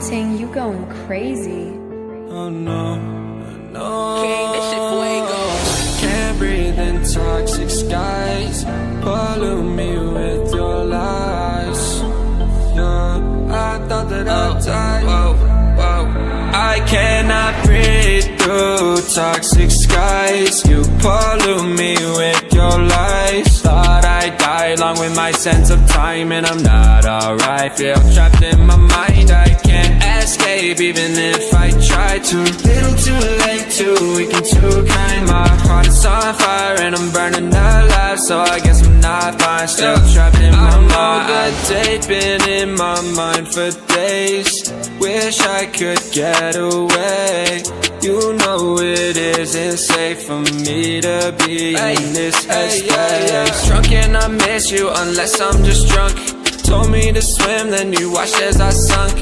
Ting, you going crazy. Oh no, no. King, this shit fuego. Can't breathe in toxic skies. Pollute me with your lies. Yeah, I thought that I'd die. Whoa, whoa. I cannot breathe through toxic skies. You pollute me with your lies. Thought I'd die along with my sense of time, and I'm not alright. Feel trapped in my mind, I can't escape even if I try to. Little too late, too weak and too kind. My heart is on fire and I'm burning alive, so I guess I'm not fine. Still trapped in my mind. That date been in my mind for days. Wish I could get away. You know it isn't safe for me to be in this headspace. Drunk and I miss you unless I'm just drunk. Told me to swim, then you watched as I sunk.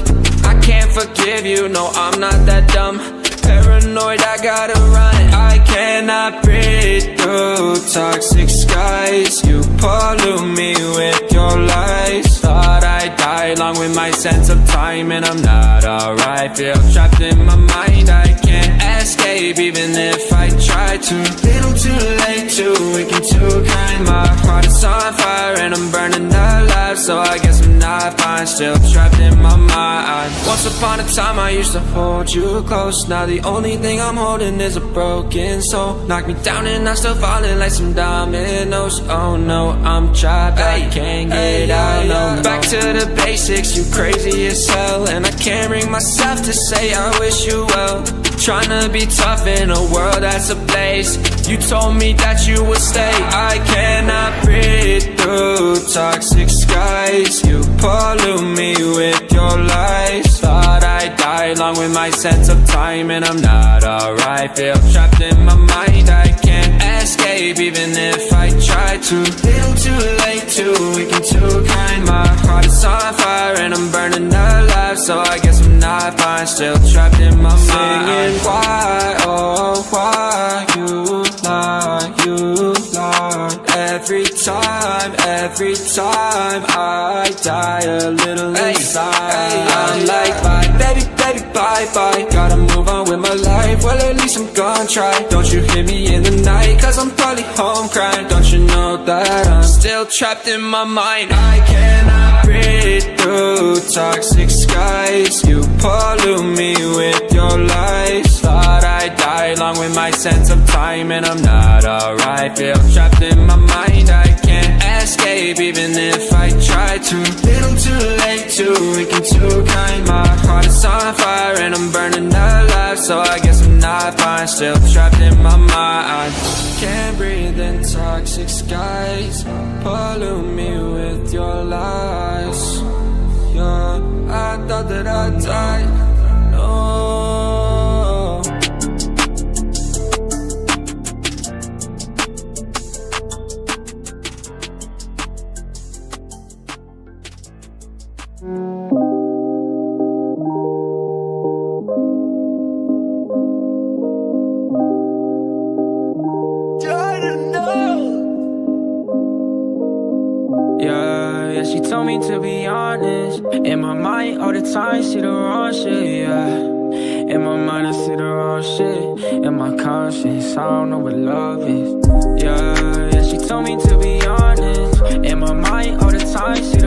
I can't forgive you, no, I'm not that dumb. Paranoid, I gotta run. I cannot breathe through toxic skies. You pollute me with your lies. Thought I'd die along with my sense of time, and I'm not alright. Feel trapped in my mind, I can't escape even if I try to. Little too late, too weak and too kind. My heart is on fire and I'm burning alive, so I guess I'm not fine. Still trapped in my mind. Once upon a time I used to hold you close. Now the only thing I'm holding is a broken soul. Knock me down and I'm still falling like some dominoes. Oh no, I'm trapped, I can't get out, no. Back to the basics, you crazy as hell. And I can't bring myself to say I wish you well. Tryna be tough in a world that's ablaze. You told me that you would stay. I cannot breathe through toxic skies. You pollute me with your lies. Thought I'd die along with my sense of time, and I'm not alright. Feel trapped in my mind, I can't escape even if I try to. Little too late, too weak and too kind. My heart is on fire and I'm burning alive, so I guess I'm not fine. Still trapped in my mind. Singing why, oh why you lie, you lie. Every time I die a little inside. I'm like bye, baby, baby, bye, bye. Gotta move on with my life, well at least I'm gonna try. Don't you hear me in the night, cause I'm probably home crying. Don't you know that I'm still trapped in my mind. I cannot breathe through toxic skies. You pollute me with your lies. Thought I'd die along with my sense of time, and I'm not alright. Feel trapped in my mind, I can't escape even if I try to. Little too late, too weak and too kind. My heart is on fire and I'm burning alive, so I guess I'm not fine. Still trapped in my mind. Can't breathe in toxic skies. Pollute me with your lies. Yeah, I thought that I'd die. No. She told me to be honest. In my mind all the time, see the wrong shit, yeah. In my mind I see the wrong shit. In my conscience, I don't know what love is. Yeah, she told me to be honest. In my mind all the time, see the